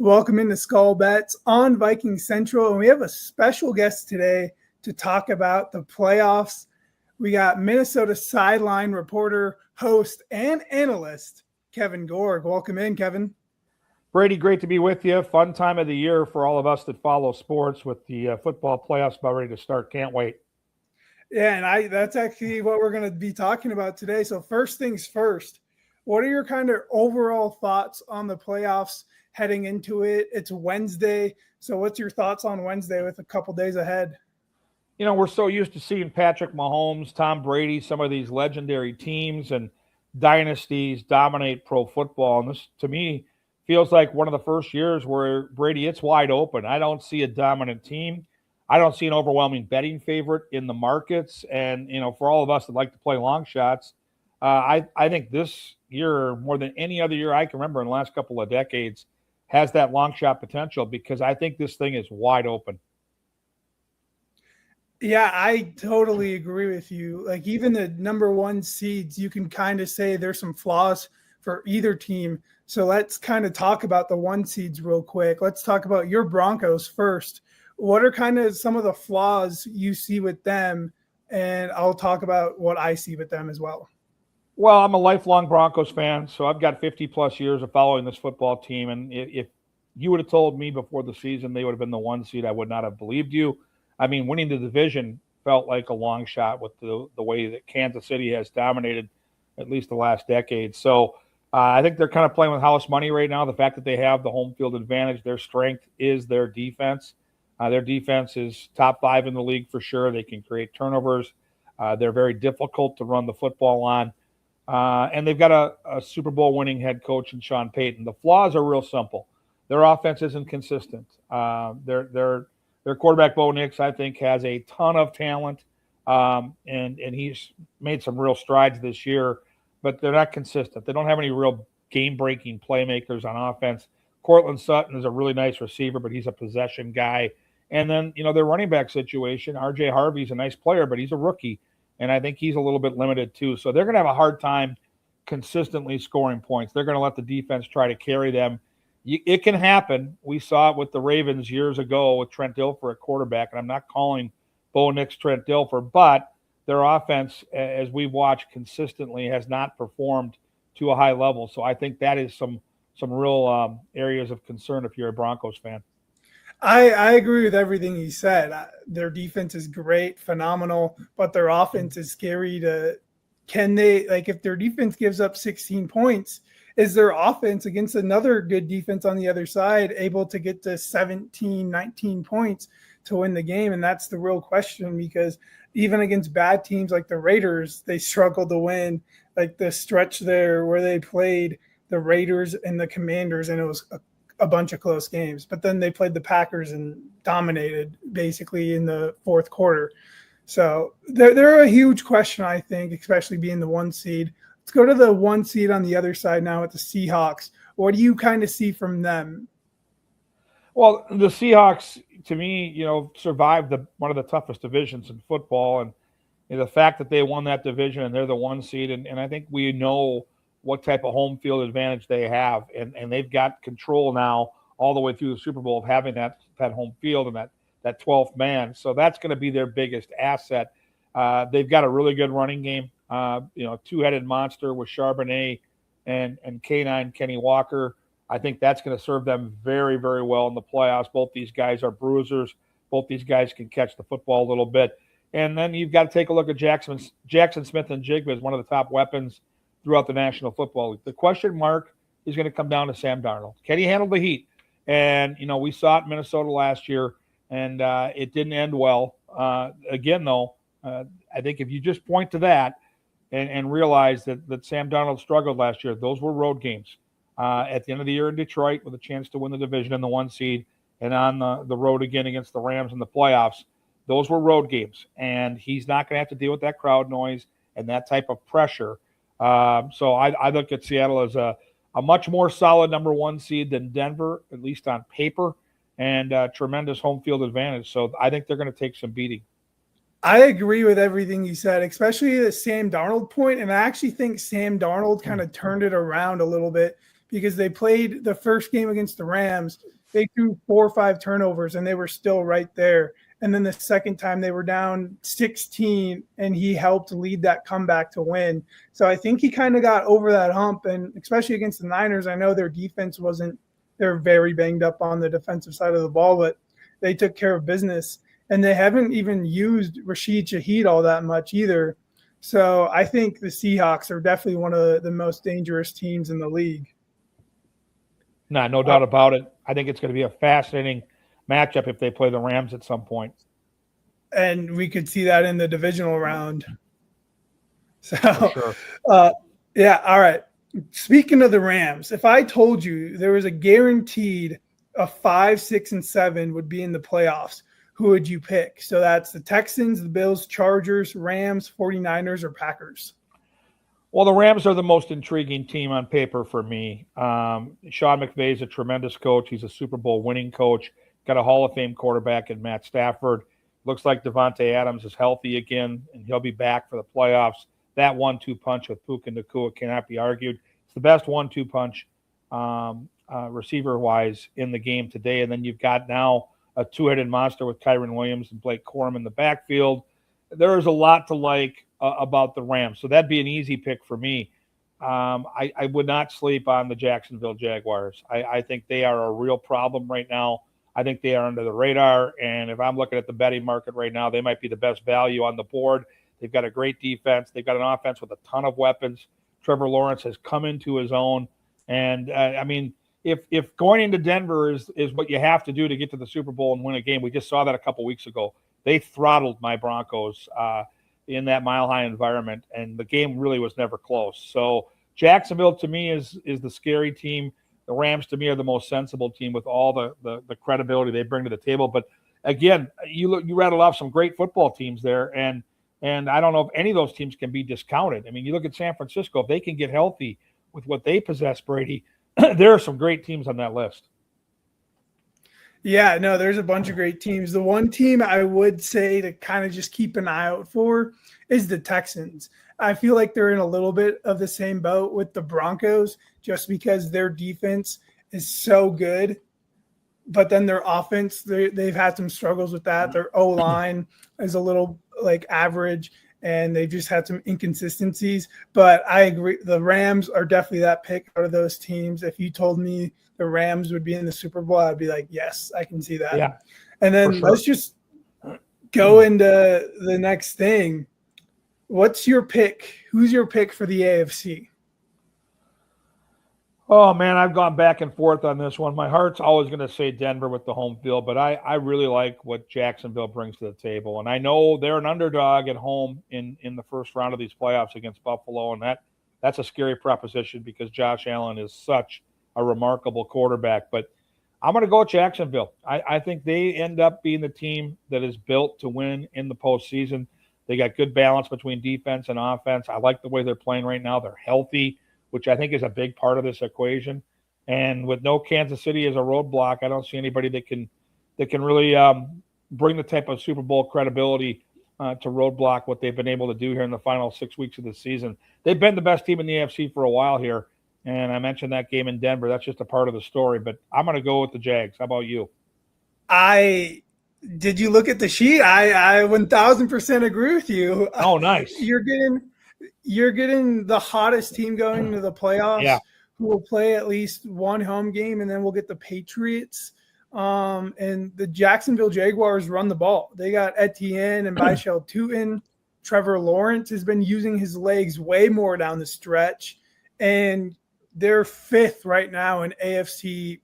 Welcome into SKOL Bets on Viking Central, and we have a special guest today to talk about the playoffs. We got Minnesota sideline reporter, host, and analyst Kevin Gorg. Welcome in, Kevin. Brady, great to be with you. Fun time of the year for all of us that follow sports with the football playoffs about ready to start. Can't wait. Yeah, and that's actually what we're going to be talking about today. So first things first, what are your kind of overall thoughts on the playoffs heading into it? It's Wednesday. So what's your thoughts on Wednesday with a couple days ahead? You know, we're so used to seeing Patrick Mahomes, Tom Brady, some of these legendary teams and dynasties dominate pro football. And this, to me, feels like one of the first years where Brady, it's wide open. I don't see a dominant team. I don't see an overwhelming betting favorite in the markets. And, you know, for all of us that like to play long shots, I think this year, more than any other year I can remember in the last couple of decades, has that long shot potential because I think this thing is wide open. Yeah, I totally agree with you. Like even the number one seeds, you can kind of say there's some flaws for either team. So let's kind of talk about the one seeds real quick. Let's talk about your Broncos first. What are kind of some of the flaws you see with them? And I'll talk about what I see with them as well. Well, I'm a lifelong Broncos fan, so I've got 50 plus years of following this football team. And if you would have told me before the season they would have been the one seed, I would not have believed you. I mean, winning the division felt like a long shot with the way that Kansas City has dominated at least the last decade. So I think they're kind of playing with house money right now. The fact that they have the home field advantage, their strength is their defense. Their defense is top 5 in the league for sure. They can create turnovers. They're very difficult to run the football on. And they've got a Super Bowl winning head coach in Sean Payton. The flaws are real simple. Their offense isn't consistent. Their quarterback, Bo Nix, I think, has a ton of talent, and he's made some real strides this year, but they're not consistent. They don't have any real game-breaking playmakers on offense. Cortland Sutton is a really nice receiver, but he's a possession guy. And then, you know, their running back situation, R.J. Harvey's a nice player, but he's a rookie, and I think he's a little bit limited too. So they're going to have a hard time consistently scoring points. They're going to let the defense try to carry them. It can happen. We saw it with the Ravens years ago with Trent Dilfer at quarterback, and I'm not calling Bo Nix Trent Dilfer, but their offense, as we've watched consistently, has not performed to a high level. So I think that is some real areas of concern if you're a Broncos fan. I agree with everything you said. Their defense is great, phenomenal, but their offense is scary to – can they – like if their defense gives up 16 points, is their offense against another good defense on the other side able to get to 17, 19 points to win the game? And that's the real question because even against bad teams like the Raiders, they struggled to win. Like the stretch there where they played the Raiders and the Commanders, and it was a bunch of close games. But then they played the Packers and dominated basically in the fourth quarter. So they're a huge question, I think, especially being the one seed. Let's go to the one seed on the other side now with the Seahawks. What do you kind of see from them? Well, the Seahawks, to me, you know, survived one of the toughest divisions in football. And you know, the fact that they won that division and they're the one seed, and I think we know what type of home field advantage they have. And they've got control now all the way through the Super Bowl of having that home field and that 12th man. So that's going to be their biggest asset. They've got a really good running game. You know, two-headed monster with Charbonnet and K9 Kenny Walker. I think that's going to serve them very, very well in the playoffs. Both these guys are bruisers. Both these guys can catch the football a little bit. And then you've got to take a look at Jackson Smith and Jigba as one of the top weapons throughout the National Football League. The question mark is going to come down to Sam Darnold. Can he handle the heat? And, you know, we saw it in Minnesota last year, and it didn't end well. Again, though, I think if you just point to that and realize that Sam Darnold struggled last year, those were road games. At the end of the year in Detroit with a chance to win the division in the one seed, and on the road again against the Rams in the playoffs, those were road games. And he's not going to have to deal with that crowd noise and that type of pressure. So I look at Seattle as a much more solid number one seed than Denver, at least on paper, and tremendous home field advantage. So I think they're going to take some beating. I agree with everything you said, especially the Sam Darnold point. And I actually think Sam Darnold kind of turned it around a little bit because they played the first game against the Rams. They threw 4 or 5 turnovers and they were still right there. And then the second time they were down 16 and he helped lead that comeback to win. So I think he kind of got over that hump, and especially against the Niners, I know their defense they're very banged up on the defensive side of the ball, but they took care of business. And they haven't even used Rashid Shaheed all that much either. So I think the Seahawks are definitely one of the most dangerous teams in the league. No doubt about it. I think it's going to be a fascinating matchup if they play the Rams at some point. And we could see that in the divisional round. So, sure. Yeah, all right. Speaking of the Rams, if I told you there was a guaranteed a 5, 6, and 7 would be in the playoffs, who would you pick? So that's the Texans, the Bills, Chargers, Rams, 49ers, or Packers? Well, the Rams are the most intriguing team on paper for me. Sean McVay is a tremendous coach. He's a Super Bowl winning coach. Got a Hall of Fame quarterback in Matt Stafford. Looks like Devontae Adams is healthy again, and he'll be back for the playoffs. That 1-2 punch with Puka Nacua cannot be argued. It's the best 1-2 punch receiver-wise in the game today. And then you've got now a two-headed monster with Kyren Williams and Blake Corum in the backfield. There is a lot to like about the Rams. So that'd be an easy pick for me. I would not sleep on the Jacksonville Jaguars. I think they are a real problem right now. I think they are under the radar. And if I'm looking at the betting market right now, they might be the best value on the board. They've got a great defense. They've got an offense with a ton of weapons. Trevor Lawrence has come into his own. And, I mean, if going into Denver is what you have to do to get to the Super Bowl and win a game, we just saw that a couple weeks ago. They throttled my Broncos in that mile-high environment, and the game really was never close. So Jacksonville, to me, is the scary team. The Rams, to me, are the most sensible team with all the credibility they bring to the table. But, again, you rattled off some great football teams there, and I don't know if any of those teams can be discounted. I mean, you look at San Francisco. If they can get healthy with what they possess, Brady, there are some great teams on that list. Yeah, no, there's a bunch of great teams. The one team I would say to kind of just keep an eye out for is the Texans. I feel like they're in a little bit of the same boat with the Broncos just because their defense is so good. But then their offense, they've had some struggles with that. Their O-line is a little like average, and they've just had some inconsistencies. But I agree, the Rams are definitely that pick out of those teams. If you told me the Rams would be in the Super Bowl, I'd be like, yes, I can see that. Yeah, and then sure. Let's just go into the next thing. What's your pick? Who's your pick for the AFC? Oh, man, I've gone back and forth on this one. My heart's always going to say Denver with the home field, but I really like what Jacksonville brings to the table. And I know they're an underdog at home in the first round of these playoffs against Buffalo, and that's a scary proposition because Josh Allen is such a remarkable quarterback. But I'm going to go with Jacksonville. I think they end up being the team that is built to win in the postseason. They got good balance between defense and offense. I like the way they're playing right now. They're healthy, which I think is a big part of this equation. And with no Kansas City as a roadblock, I don't see anybody that can really bring the type of Super Bowl credibility to roadblock what they've been able to do here in the final 6 weeks of the season. They've been the best team in the AFC for a while here, and I mentioned that game in Denver. That's just a part of the story, but I'm going to go with the Jags. How about you? Did you look at the sheet? I 1,000% agree with you. Oh, nice. You're getting the hottest team going into the playoffs, who will play at least one home game, and then we'll get the Patriots. And the Jacksonville Jaguars run the ball. They got Etienne and Michel Tutin. Trevor Lawrence has been using his legs way more down the stretch, and they're fifth right now in AFC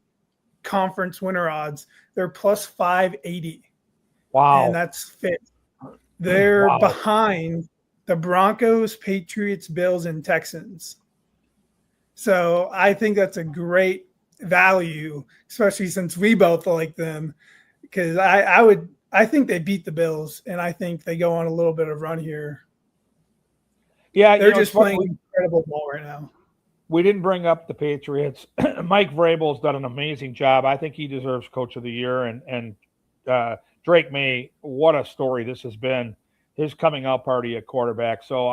conference winner odds. They're plus 580. Wow. And that's fifth. They're behind the Broncos, Patriots, Bills, and Texans. So I think that's a great value, especially since we both like them, because I think they beat the Bills, and I think they go on a little bit of run here. Yeah, they're just playing incredible ball right now. We didn't bring up the Patriots. Mike Vrabel's done an amazing job. I think he deserves Coach of the Year. And Drake May, what a story this has been. His coming out party at quarterback. So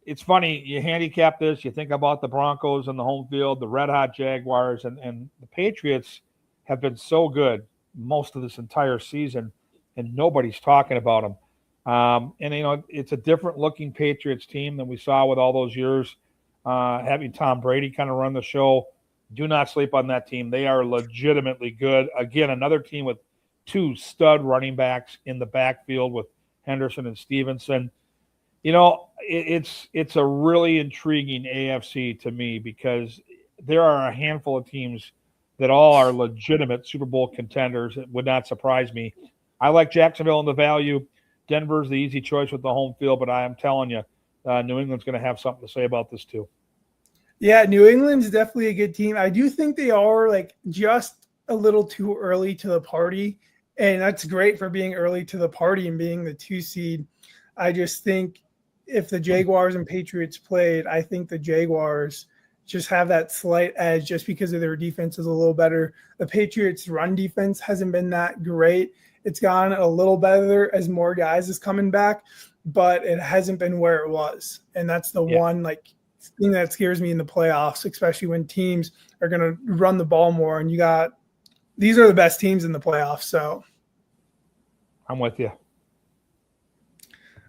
it's funny, you handicap this, you think about the Broncos and the home field, the red hot Jaguars, and the Patriots have been so good most of this entire season, and nobody's talking about them. And, it's a different looking Patriots team than we saw with all those years having Tom Brady kind of run the show. Do not sleep on that team. They are legitimately good. Again, another team with two stud running backs in the backfield with Henderson and Stevenson. It's a really intriguing AFC to me because there are a handful of teams that all are legitimate Super Bowl contenders. It would not surprise me. I like Jacksonville in the value. Denver's the easy choice with the home field, but I am telling you, New England's going to have something to say about this too. Yeah, New England's definitely a good team. I do think they are just a little too early to the party, and that's great for being early to the party and being the 2 seed. I just think if the Jaguars and Patriots played, I think the Jaguars just have that slight edge just because of their defense is a little better. The Patriots' run defense hasn't been that great. It's gotten a little better as more guys is coming back, but it hasn't been where it was. And that's the one thing that scares me in the playoffs, especially when teams are going to run the ball more. And these are the best teams in the playoffs. So I'm with you.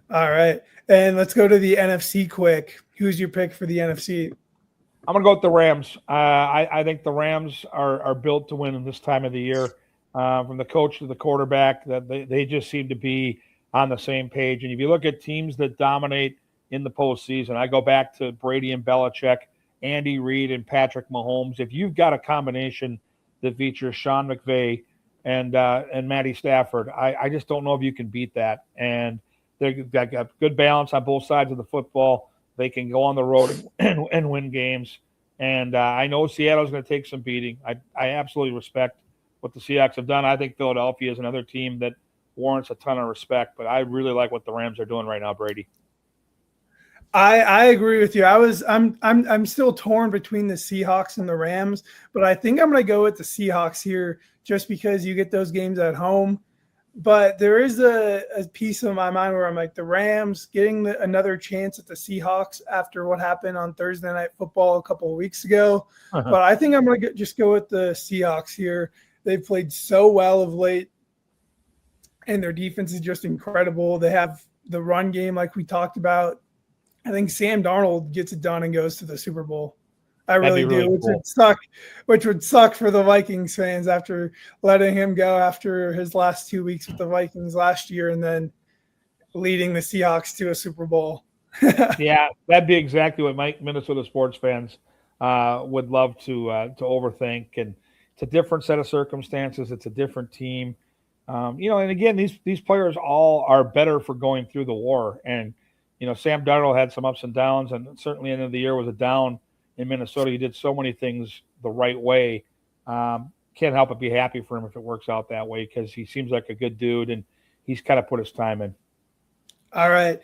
All right. And let's go to the NFC quick. Who's your pick for the NFC? I'm going to go with the Rams. I think the Rams are built to win in this time of the year. From the coach to the quarterback, that they just seem to be on the same page. And if you look at teams that dominate in the postseason, I go back to Brady and Belichick, Andy Reid and Patrick Mahomes. If you've got a combination that features Sean McVay and Matty Stafford, I just don't know if you can beat that. And they've got good balance on both sides of the football. They can go on the road and win games. And I know Seattle's going to take some beating. I absolutely respect what the Seahawks have done. I think Philadelphia is another team that warrants a ton of respect. But I really like what the Rams are doing right now, Brady. I agree with you. I'm still torn between the Seahawks and the Rams, but I think I'm going to go with the Seahawks here just because you get those games at home. But there is a piece of my mind where I'm like the Rams getting another chance at the Seahawks after what happened on Thursday Night Football a couple of weeks ago. Uh-huh. But I think I'm going to just go with the Seahawks here. They've played so well of late, and their defense is just incredible. They have the run game like we talked about. I think Sam Darnold gets it done and goes to the Super Bowl. I really do, really cool. which would suck for the Vikings fans after letting him go after his last 2 weeks with the Vikings last year and then leading the Seahawks to a Super Bowl. Yeah, that'd be exactly what Minnesota sports fans would love to overthink. And it's a different set of circumstances. It's a different team. And again, these players all are better for going through the war. And, Sam Darnold had some ups and downs, and certainly end of the year was a down in Minnesota. He did so many things the right way. Can't help but be happy for him if it works out that way because he seems like a good dude, and he's kind of put his time in. All right.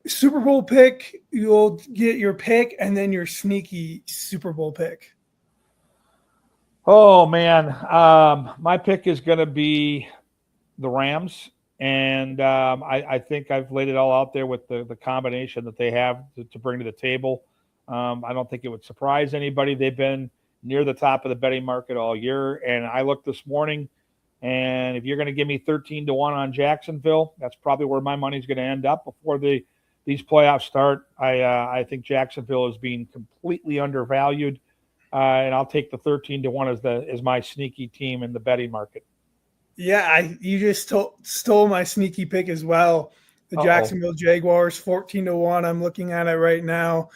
Super Bowl pick, you'll get your pick and then your sneaky Super Bowl pick. Oh, man. My pick is going to be the Rams. And I think I've laid it all out there with the combination that they have to bring to the table. I don't think it would surprise anybody. They've been near the top of the betting market all year. And I looked this morning, and if you're going to give me 13-1 on Jacksonville, that's probably where my money's going to end up before these playoffs start. I think Jacksonville is being completely undervalued, and I'll take the 13-1 as my sneaky team in the betting market. Yeah, you just stole my sneaky pick as well. The Jacksonville Jaguars, 14-1. I'm looking at it right now.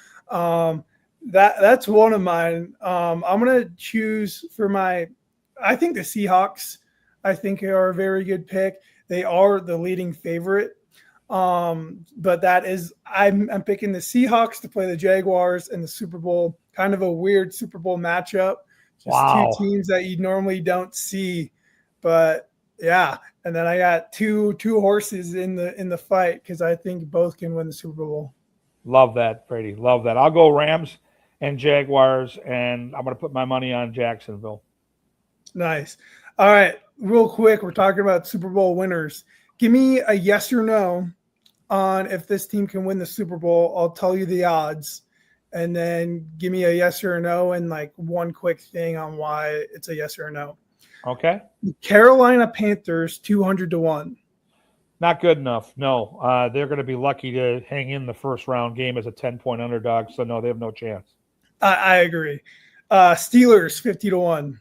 That's one of mine. I'm gonna choose for I think the Seahawks, I think are a very good pick. They are the leading favorite. But I'm picking the Seahawks to play the Jaguars in the Super Bowl. Kind of a weird Super Bowl matchup. Just two teams that you normally don't see. But yeah, and then I got two horses in the fight because I think both can win the Super Bowl. Love that, Brady. Love that. I'll go Rams and Jaguars, and I'm going to put my money on Jacksonville. Nice. All right, real quick, we're talking about Super Bowl winners. Give me a yes or no on if this team can win the Super Bowl. I'll tell you the odds, and then give me a yes or a no and like one quick thing on why it's a yes or a no. Okay. Carolina Panthers 200-1. Not good enough. No, they're going to be lucky to hang in the first round game as a 10-point underdog. So no, they have no chance. I agree. Steelers 50-1.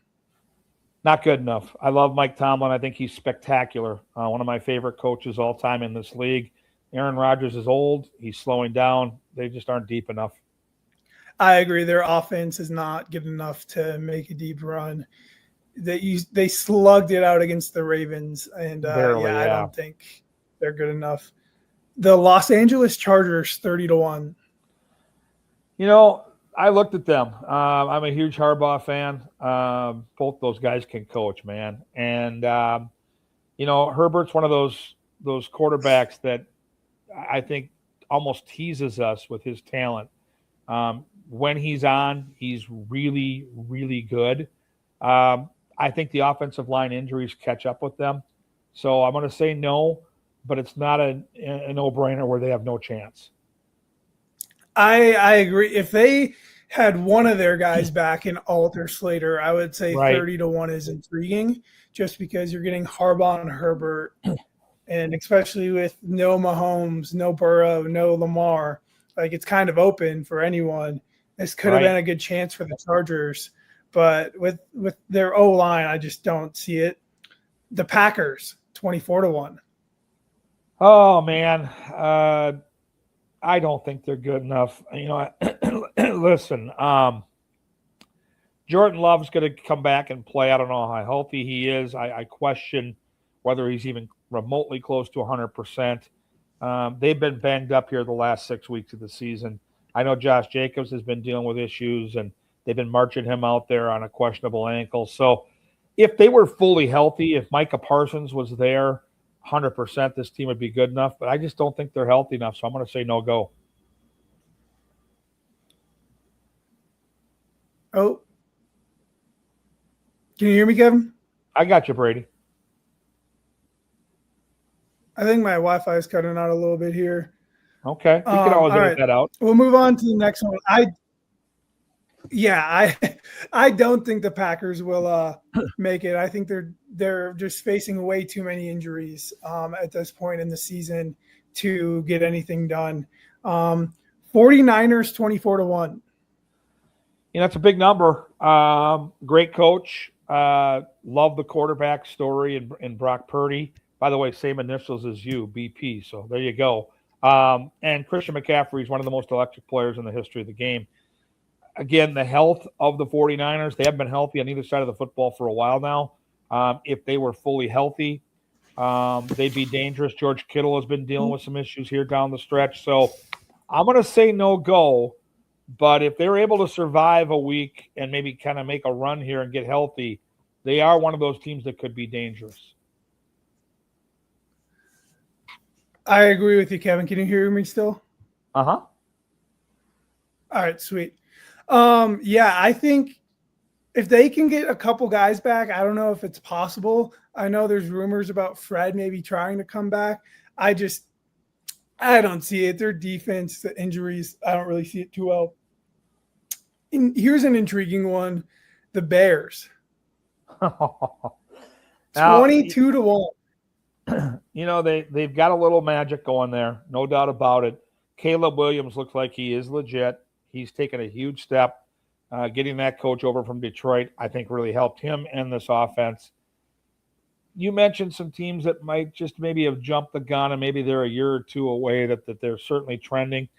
Not good enough. I love Mike Tomlin. I think he's spectacular. One of my favorite coaches all time in this league. Aaron Rodgers is old. He's slowing down. They just aren't deep enough. I agree. Their offense is not good enough to make a deep run. They slugged it out against the Ravens, and Barely, I don't think they're good enough. The Los Angeles Chargers 30-1. I looked at them. I'm a huge Harbaugh fan. Both those guys can coach, man. And Herbert's one of those quarterbacks that I think almost teases us with his talent. When he's on, he's really, really good. I think the offensive line injuries catch up with them. So I'm going to say no, but it's not a no-brainer where they have no chance. I agree. If they had one of their guys back in Alter Slater, I would say 30-1 is intriguing just because you're getting Harbaugh and Herbert, and especially with no Mahomes, no Burrow, no Lamar, like it's kind of open for anyone. This could have been a good chance for the Chargers, but with their O-line, I just don't see it. The Packers 24-1. Oh man, I don't think they're good enough. Listen, Jordan Love's going to come back and play. I don't know how healthy he is. I question whether he's even remotely close to 100%. They've been banged up here the last 6 weeks of the season. I know Josh Jacobs has been dealing with issues, and they've been marching him out there on a questionable ankle. So if they were fully healthy, if Micah Parsons was there 100%, this team would be good enough. But I just don't think they're healthy enough, so I'm going to say no go. Oh. Can you hear me, Kevin? I got you, Brady. I think my Wi-Fi is cutting out a little bit here. Okay. We can always edit that out. We'll move on to the next one. I don't think the Packers will make it. I think they're just facing way too many injuries at this point in the season to get anything done. 49ers 24-1. That's a big number. Great coach. Love the quarterback story in Brock Purdy. By the way, same initials as you, BP. So there you go. And Christian McCaffrey is one of the most electric players in the history of the game. Again, the health of the 49ers, they haven't been healthy on either side of the football for a while now. If they were fully healthy, they'd be dangerous. George Kittle has been dealing with some issues here down the stretch. So I'm going to say no go. But if they were able to survive a week and maybe kind of make a run here and get healthy, they are one of those teams that could be dangerous. I agree with you, Kevin. Can you hear me still? Uh-huh. All right, sweet. I think if they can get a couple guys back, I don't know if it's possible. I know there's rumors about Fred maybe trying to come back. I don't see it. Their defense, the injuries, I don't really see it too well. And here's an intriguing one. The Bears. 22-1. They've got a little magic going there, no doubt about it. Caleb Williams looks like he is legit. He's taken a huge step. Getting that coach over from Detroit, I think, really helped him and this offense. You mentioned some teams that might just maybe have jumped the gun and maybe they're a year or two away that they're certainly trending.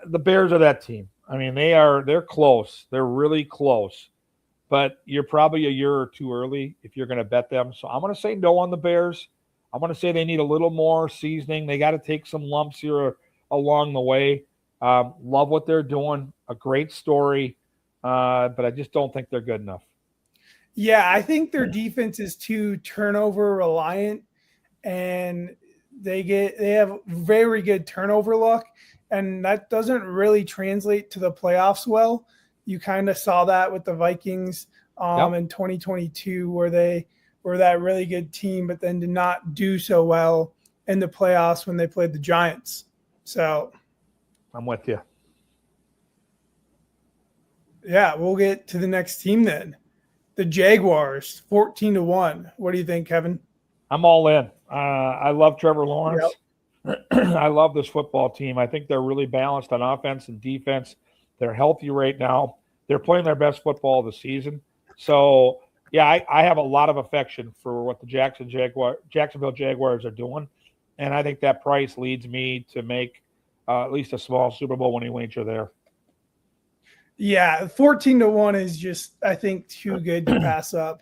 The Bears are that team. I mean, they're close. They're really close. But you're probably a year or two early if you're going to bet them. So I'm going to say no on the Bears. I'm going to say they need a little more seasoning. They got to take some lumps here along the way. Love what they're doing. A great story. But I just don't think they're good enough. Yeah, I think their defense is too turnover reliant, and they have very good turnover luck, and that doesn't really translate to the playoffs well. You kind of saw that with the Vikings in 2022, where they were that really good team, but then did not do so well in the playoffs when they played the Giants. So I'm with you. Yeah, we'll get to the next team then. The Jaguars, 14-1. What do you think, Kevin? I'm all in. I love Trevor Lawrence. Yep. I love this football team. I think they're really balanced on offense and defense. They're healthy right now. They're playing their best football of the season. So, yeah, I have a lot of affection for what the Jacksonville Jaguars are doing. And I think that price leads me to make at least a small Super Bowl winning wager there. Yeah, 14-1 is just, I think, too good to pass up,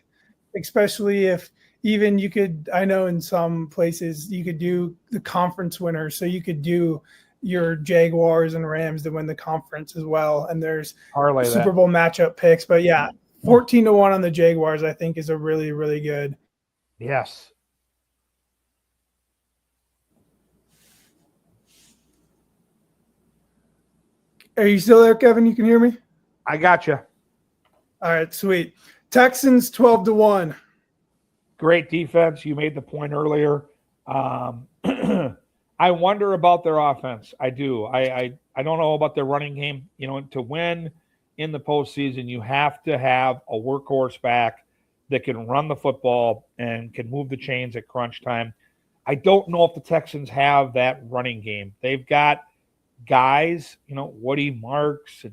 especially if even you could, I know in some places you could do the conference winners. So you could do your Jaguars and Rams to win the conference as well. And there's Super Bowl matchup picks. But yeah, 14-1 on the Jaguars, I think, is a really, really good. Yes. Are you still there, Kevin? You can hear me? I got you. All right, sweet. Texans 12-1. Great defense. You made the point earlier. I wonder about their offense. I do. I don't know about their running game. You know, to win in the postseason, you have to have a workhorse back that can run the football and can move the chains at crunch time. I don't know if the Texans have that running game. They've got guys, you know, Woody Marks and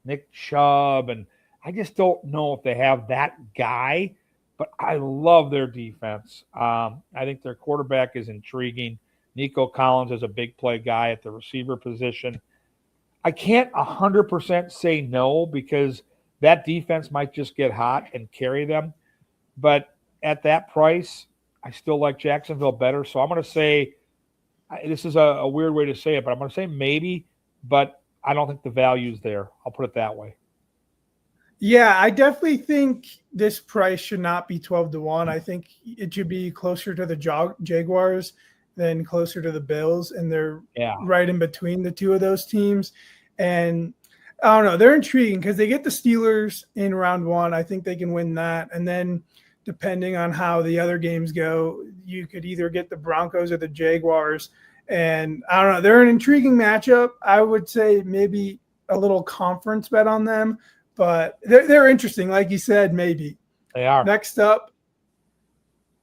Nick Chubb, and I just don't know if they have that guy, but I love their defense. I think their quarterback is intriguing. Nico Collins is a big play guy at the receiver position. I can't 100% say no because that defense might just get hot and carry them. But at that price, I still like Jacksonville better. So I'm going to say, this is a weird way to say it, but I'm going to say maybe, but I don't think the value's there. I'll put it that way. Yeah, I definitely think this price should not be 12-1. I think it should be closer to the Jaguars than closer to the Bills, and they're right in between the two of those teams. And I don't know, they're intriguing because they get the Steelers in round one. I think they can win that. And then depending on how the other games go, you could either get the Broncos or the Jaguars. And I don't know, they're an intriguing matchup. I would say maybe a little conference bet on them, but they're interesting. Like you said, maybe. They are. Next up,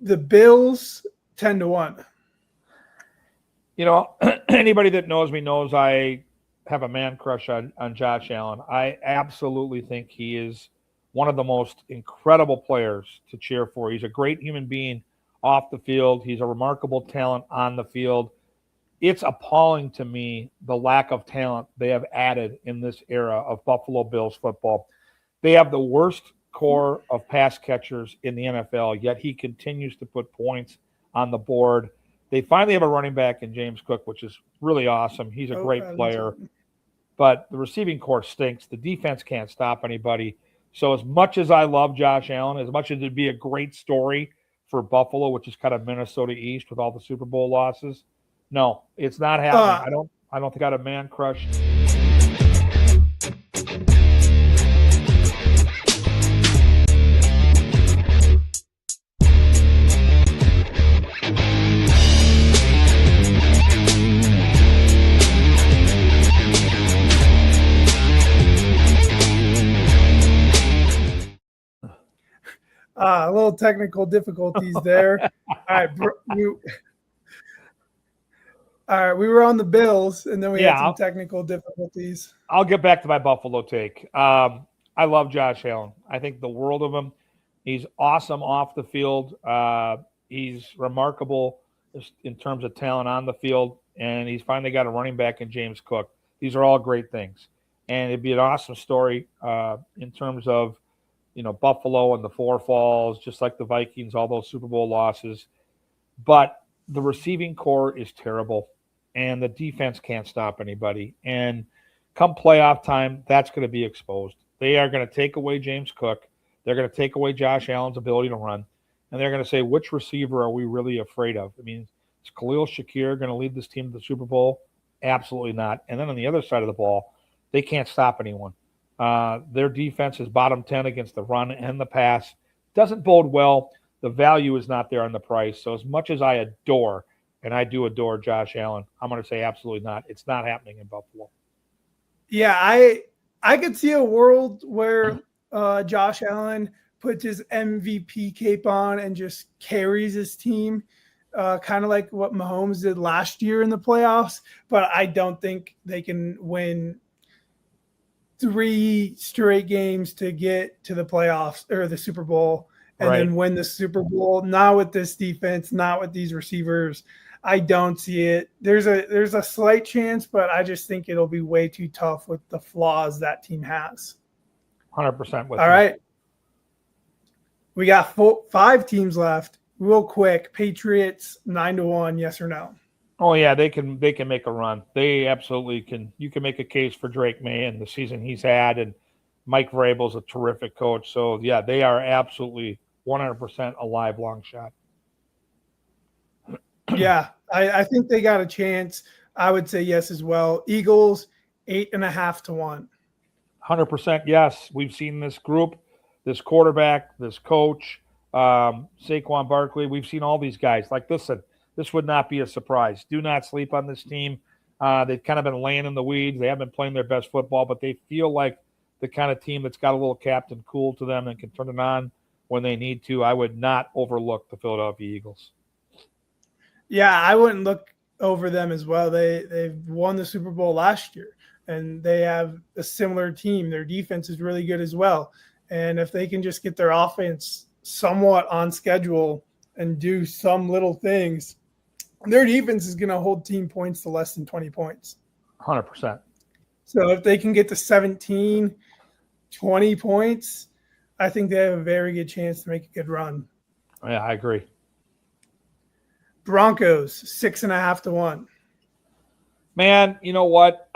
the Bills 10-1. You know, anybody that knows me knows I have a man crush on Josh Allen. I absolutely think he is one of the most incredible players to cheer for. He's a great human being off the field. He's a remarkable talent on the field. It's appalling to me the lack of talent they have added in this era of Buffalo Bills football. They have the worst core of pass catchers in the NFL, yet he continues to put points on the board. They finally have a running back in James Cook, which is really awesome. He's a great player. But the receiving core stinks. The defense can't stop anybody. So as much as I love Josh Allen, as much as it'd be a great story for Buffalo, which is kind of Minnesota East with all the Super Bowl losses, no, it's not happening. I don't think I had a man crush. A little technical difficulties there. All right, we were on the Bills, and then we had some technical difficulties. I'll get back to my Buffalo take. I love Josh Allen. I think the world of him. He's awesome off the field. He's remarkable in terms of talent on the field, and he's finally got a running back in James Cook. These are all great things, and it'd be an awesome story in terms of, you know, Buffalo and the Four Falls, just like the Vikings, all those Super Bowl losses. But the receiving core is terrible, and the defense can't stop anybody. And come playoff time, that's going to be exposed. They are going to take away James Cook. They're going to take away Josh Allen's ability to run. And they're going to say, which receiver are we really afraid of? I mean, is Khalil Shakir going to lead this team to the Super Bowl? Absolutely not. And then on the other side of the ball, they can't stop anyone. Their defense is bottom 10 against the run and the pass. Doesn't bode well. The value is not there on the price. So as much as I adore and I do adore Josh Allen, I'm going to say absolutely not. It's not happening in Buffalo. Yeah, I could see a world where Josh Allen puts his MVP cape on and just carries his team, kind of like what Mahomes did last year in the playoffs. But I don't think they can win 3 straight games to get to the playoffs or the Super Bowl and then win the Super Bowl. Not with this defense, not with these receivers. I don't see it. There's a slight chance, but I just think it'll be way too tough with the flaws that team has. 100% with All you. right. We got 5 teams left. Real quick, Patriots 9-1, yes or no? Oh yeah, they can make a run. They absolutely can. You can make a case for Drake May and the season he's had, and Mike Vrabel's a terrific coach. So yeah, they are absolutely 100% a live long shot. Yeah, I think they got a chance. I would say yes as well. Eagles 8.5-1. 100% yes. We've seen this group, this quarterback, this coach, Saquon Barkley. We've seen all these guys. Like, listen, this would not be a surprise. Do not sleep on this team. They've kind of been laying in the weeds. They haven't been playing their best football, but they feel like the kind of team that's got a little Captain Cool to them and can turn it on when they need to. I would not overlook the Philadelphia Eagles. Yeah, I wouldn't look over them as well. They've won the Super Bowl last year, and they have a similar team. Their defense is really good as well. And if they can just get their offense somewhat on schedule and do some little things, their defense is going to hold team points to less than 20 points. 100%. So if they can get to 17, 20 points, I think they have a very good chance to make a good run. Yeah, I agree. Broncos 6.5-1. Man, you know what?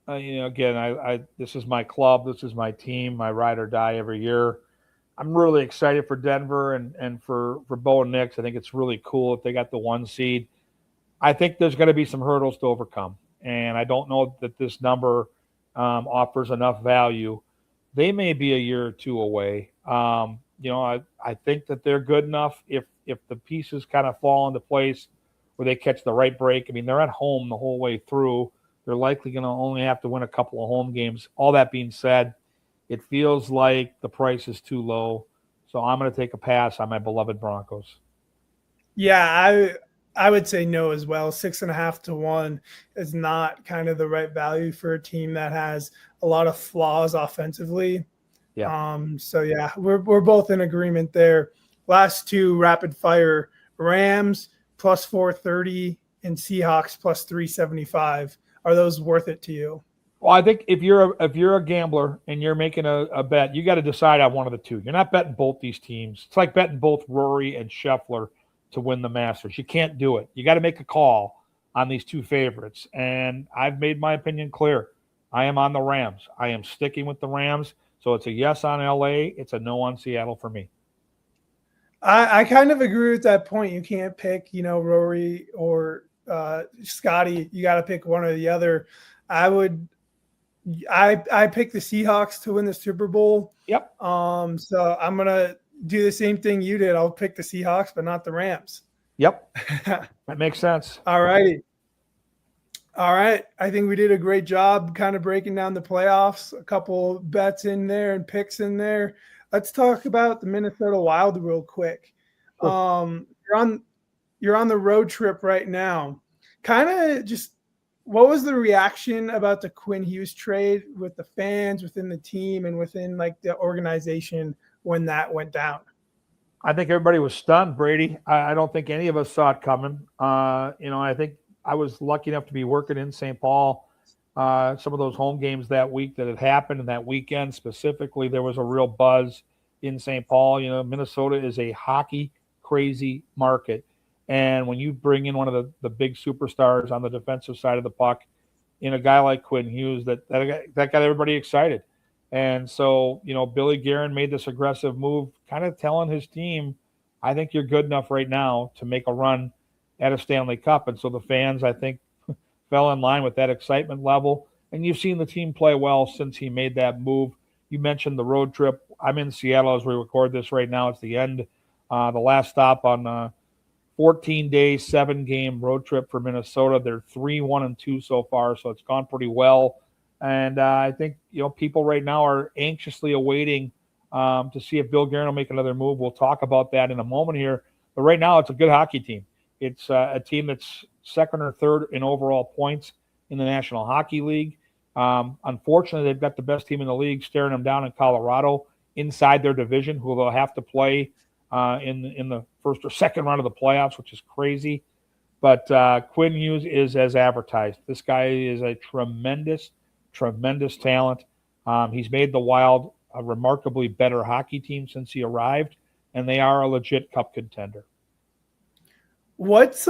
Again, I this is my club, this is my team, my ride or die every year. I'm really excited for Denver and for Bo and Nix. I think it's really cool if they got the 1 seed. I think there's going to be some hurdles to overcome, and I don't know that this number offers enough value. They may be a year or 2 away. I think that they're good enough if the pieces kind of fall into place where they catch the right break. I mean, they're at home the whole way through. They're likely going to only have to win a couple of home games. All that being said, it feels like the price is too low. So I'm going to take a pass on my beloved Broncos. Yeah, I would say no as well. 6.5-1 is not kind of the right value for a team that has a lot of flaws offensively. Yeah. So yeah, we're both in agreement there. Last 2 rapid fire: Rams plus 430 and Seahawks plus 375. Are those worth it to you? Well, I think if you're a gambler and you're making a bet, you got to decide on one of the 2. You're not betting both these teams. It's like betting both Rory and Scheffler to win the Masters. You can't do it. You got to make a call on these 2 favorites. And I've made my opinion clear. I am on the Rams. I am sticking with the Rams. So it's a yes on LA. It's a no on Seattle for me. I kind of agree with that point. You can't pick, Rory or Scotty. You got to pick one or the other. I pick the Seahawks to win the Super Bowl. Yep. So I'm gonna do the same thing you did. I'll pick the Seahawks, but not the Rams. Yep. That makes sense. All righty. All right. I think we did a great job kind of breaking down the playoffs. A couple bets in there and picks in there. Let's talk about the Minnesota Wild real quick. Sure. You're on the road trip right now. Kind of just what was the reaction about the Quinn Hughes trade with the fans, within the team, and within like the organization when that went down? I think everybody was stunned, Brady. I don't think any of us saw it coming. I think I was lucky enough to be working in St. Paul. Some of those home games that week that had happened, and that weekend specifically, there was a real buzz in St. Paul. Minnesota is a hockey crazy market. And when you bring in one of the big superstars on the defensive side of the puck in a guy like Quinn Hughes, that got everybody excited. And so, Billy Guerin made this aggressive move, kind of telling his team, I think you're good enough right now to make a run at a Stanley Cup. And so the fans, I think, fell in line with that excitement level. And you've seen the team play well since he made that move. You mentioned the road trip. I'm in Seattle as we record this right now. It's the end, the last stop on 14-day, 7-game road trip for Minnesota. They're 3-1-2 so far, so it's gone pretty well. And I think, people right now are anxiously awaiting to see if Bill Guerin will make another move. We'll talk about that in a moment here. But right now, it's a good hockey team. It's a team that's second or third in overall points in the National Hockey League. Unfortunately, they've got the best team in the league staring them down in Colorado inside their division, who they'll have to play in the first or second round of the playoffs, which is crazy. But Quinn Hughes is as advertised. This guy is a tremendous talent. He's made the Wild a remarkably better hockey team since he arrived, and they are a legit cup contender. What's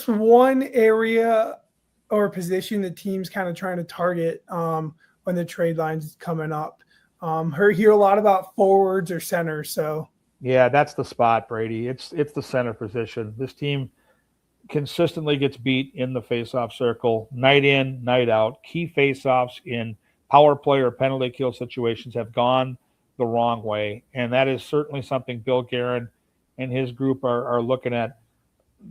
one area or position the team's kind of trying to target when the trade line's coming up? Hear a lot about forwards or centers. So yeah, that's the spot, Brady. It's the center position. This team consistently gets beat in the faceoff circle, night in, night out. Key faceoffs in power play or penalty kill situations have gone the wrong way, and that is certainly something Bill Guerin and his group are looking at.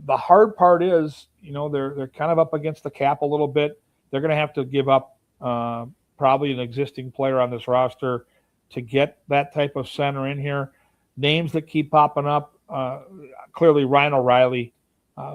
The hard part is, they're kind of up against the cap a little bit. They're going to have to give up probably an existing player on this roster to get that type of center in here. Names that keep popping up, clearly Ryan O'Reilly,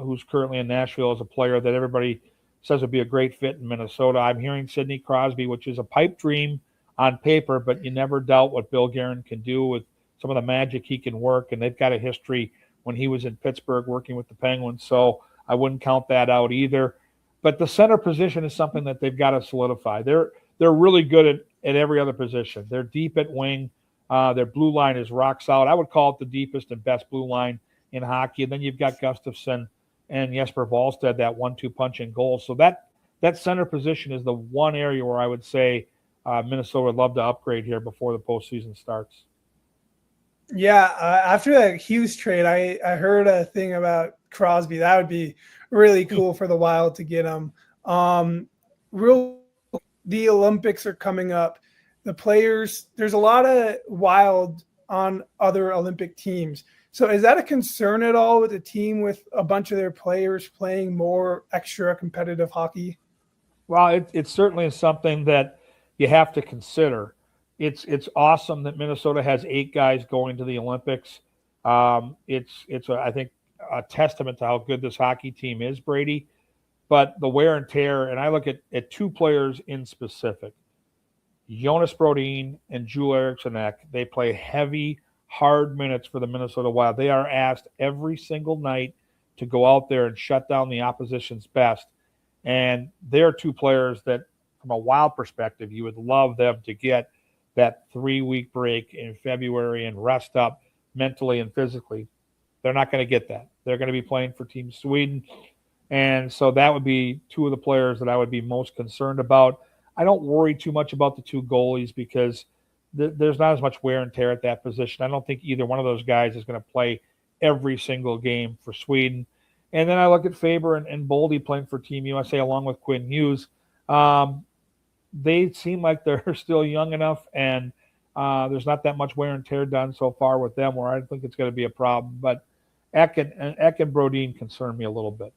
who's currently in Nashville, is a player that everybody says would be a great fit in Minnesota. I'm hearing Sidney Crosby, which is a pipe dream on paper, but you never doubt what Bill Guerin can do with some of the magic he can work, and they've got a history when he was in Pittsburgh working with the Penguins, so I wouldn't count that out either. But the center position is something that they've got to solidify. They're really good at every other position. They're deep at wing. Their blue line is rock solid. I would call it the deepest and best blue line in hockey. And then you've got Gustafsson and Jesper Wallstedt, that 1-2 punch in goal. So that center position is the one area where I would say Minnesota would love to upgrade here before the postseason starts. Yeah, after that Hughes trade, I heard a thing about Crosby. That would be really cool for the Wild to get him. The Olympics are coming up. The players, there's a lot of Wild on other Olympic teams. So is that a concern at all with a team with a bunch of their players playing more extra competitive hockey? Well, it certainly is something that you have to consider. It's awesome that Minnesota has 8 guys going to the Olympics. It's I think a testament to how good this hockey team is, Brady. But the wear and tear, and I look at 2 players in specific, Jonas Brodin and Joel Eriksson Ek. They play heavy, hard minutes for the Minnesota Wild. They are asked every single night to go out there and shut down the opposition's best. And they're 2 players that, from a Wild perspective, you would love them to get that 3-week break in February and rest up mentally and physically. They're not going to get that. They're going to be playing for Team Sweden. And so that would be 2 of the players that I would be most concerned about. I don't worry too much about the 2 goalies because there's not as much wear and tear at that position. I don't think either one of those guys is going to play every single game for Sweden. And then I look at Faber and Boldy playing for Team USA along with Quinn Hughes. They seem like they're still young enough, and there's not that much wear and tear done so far with them where I don't think it's going to be a problem. But Ek and Brodin concern me a little bit.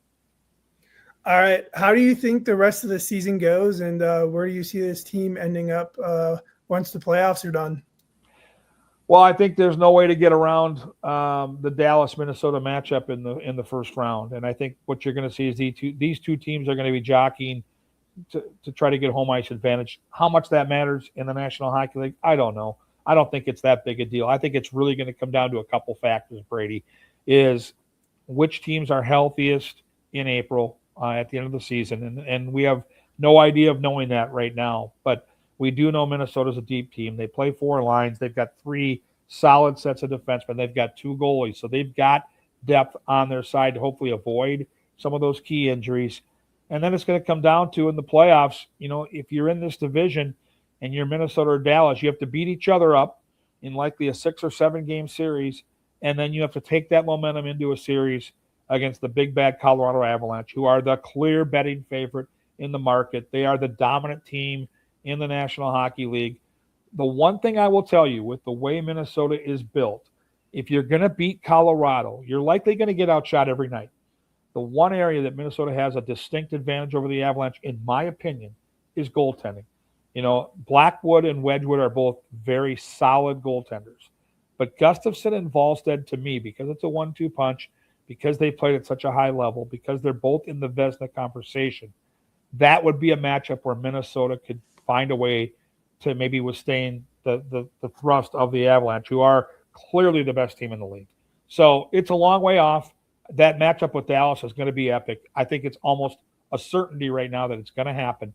All right. How do you think the rest of the season goes, and where do you see this team ending up once the playoffs are done? Well, I think there's no way to get around the Dallas-Minnesota matchup in the first round, and I think what you're going to see is these two teams are going to be jockeying to try to get home ice advantage. How much that matters in the National Hockey League, I don't know. I don't think it's that big a deal. I think it's really going to come down to a couple factors, Brady, is which teams are healthiest in April at the end of the season, and we have no idea of knowing that right now, but we do know Minnesota's a deep team. They play 4 lines. They've got 3 solid sets of defensemen. They've got 2 goalies, so they've got depth on their side to hopefully avoid some of those key injuries. And then it's going to come down to, in the playoffs, if you're in this division and you're Minnesota or Dallas, you have to beat each other up in likely a 6 or 7 game series, and then you have to take that momentum into a series against the big bad Colorado Avalanche, who are the clear betting favorite in the market. They are the dominant team in the National Hockey League. The one thing I will tell you with the way Minnesota is built if you're going to beat Colorado, you're likely going to get outshot every night. The one area that Minnesota has a distinct advantage over the Avalanche, in my opinion, is goaltending. Blackwood and Wedgwood are both very solid goaltenders. But Gustafsson and Wallstedt, to me, because it's a 1-2 punch, because they played at such a high level, because they're both in the Vezina conversation, that would be a matchup where Minnesota could find a way to maybe withstand the thrust of the Avalanche, who are clearly the best team in the league. So it's a long way off. That matchup with Dallas is going to be epic. I think it's almost a certainty right now that it's going to happen.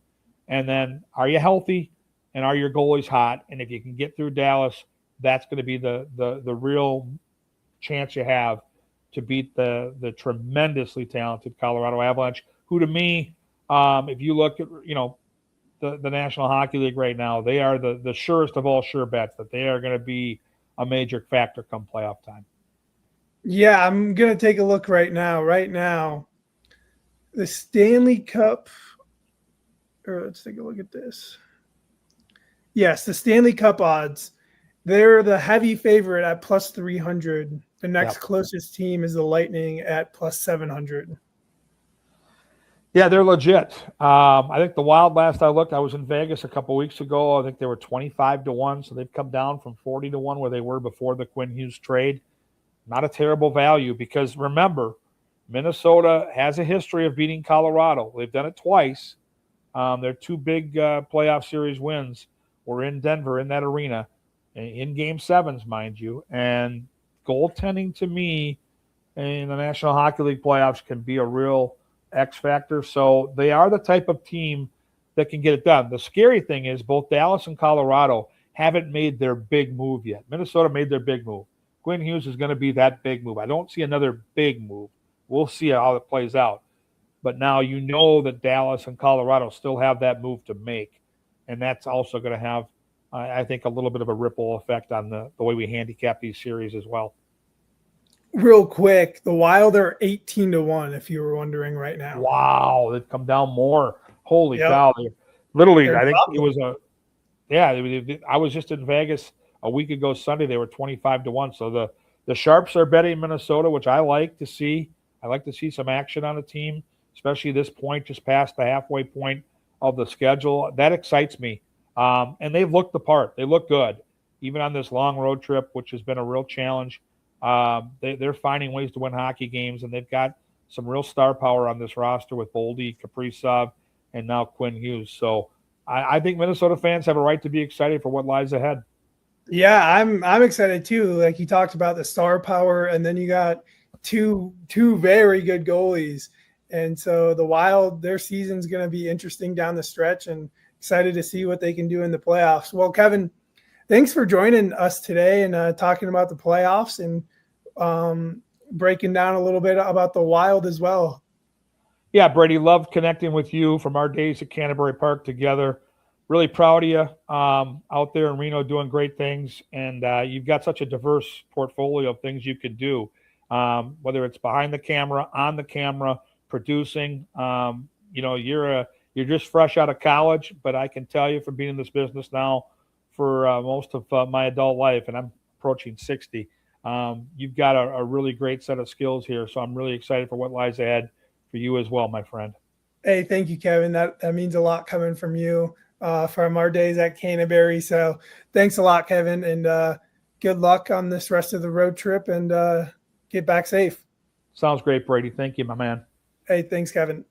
And then, are you healthy and are your goalies hot? And if you can get through Dallas, that's going to be the real chance you have to beat the tremendously talented Colorado Avalanche, who to me, if you look at the National Hockey League right now, they are the surest of all sure bets that they are going to be a major factor come playoff time. Yeah, I'm going to take a look right now. Right now, the Stanley Cup, or let's take a look at this. Yes, the Stanley Cup odds. They're the heavy favorite at plus 300. The next closest team is the Lightning at plus 700. Yeah, they're legit. I think the Wild, last I looked, I was in Vegas a couple weeks ago. I think they were 25-1, so they've come down from 40-1 where they were before the Quinn Hughes trade. Not a terrible value because, remember, Minnesota has a history of beating Colorado. They've done it twice. Their two big playoff series wins were in Denver, in that arena, in Game 7s, mind you. And goaltending, to me, in the National Hockey League playoffs can be a real X factor. So they are the type of team that can get it done. The scary thing is both Dallas and Colorado haven't made their big move yet. Minnesota made their big move. Quinn Hughes is going to be that big move. I don't see another big move. We'll see how it plays out. But now you know that Dallas and Colorado still have that move to make. And that's also going to have, I think, a little bit of a ripple effect on the way we handicap these series as well. Real quick, the Wild are 18-1, if you were wondering right now. Wow, they've come down more. Holy cow. Literally, I think it was I was just in Vegas a week ago Sunday. They were 25-1. So the Sharps are betting Minnesota, which I like to see. I like to see some action on a team, especially this point, just past the halfway point of the schedule. That excites me. And they've looked the part. They look good, even on this long road trip, which has been a real challenge. They're finding ways to win hockey games, and they've got some real star power on this roster with Boldy, Kaprizov, and now Quinn Hughes. So I think Minnesota fans have a right to be excited for what lies ahead. Yeah, I'm excited too. Like you talked about the star power, and then you got two very good goalies. And so the Wild, their season's going to be interesting down the stretch, and excited to see what they can do in the playoffs. Well, Kevin, thanks for joining us today and talking about the playoffs and breaking down a little bit about the Wild as well. Yeah, Brady, loved connecting with you from our days at Canterbury Park together. Really proud of you out there in Reno doing great things. And you've got such a diverse portfolio of things you could do, whether it's behind the camera, on the camera, producing. You're just fresh out of college, but I can tell you from being in this business now for most of my adult life, and I'm approaching 60, you've got a really great set of skills here. So I'm really excited for what lies ahead for you as well, my friend. Hey, thank you, Kevin. That means a lot coming from you from our days at Canterbury. So thanks a lot, Kevin, and good luck on this rest of the road trip, and get back safe. Sounds great, Brady. Thank you, my man. Hey, thanks, Kevin.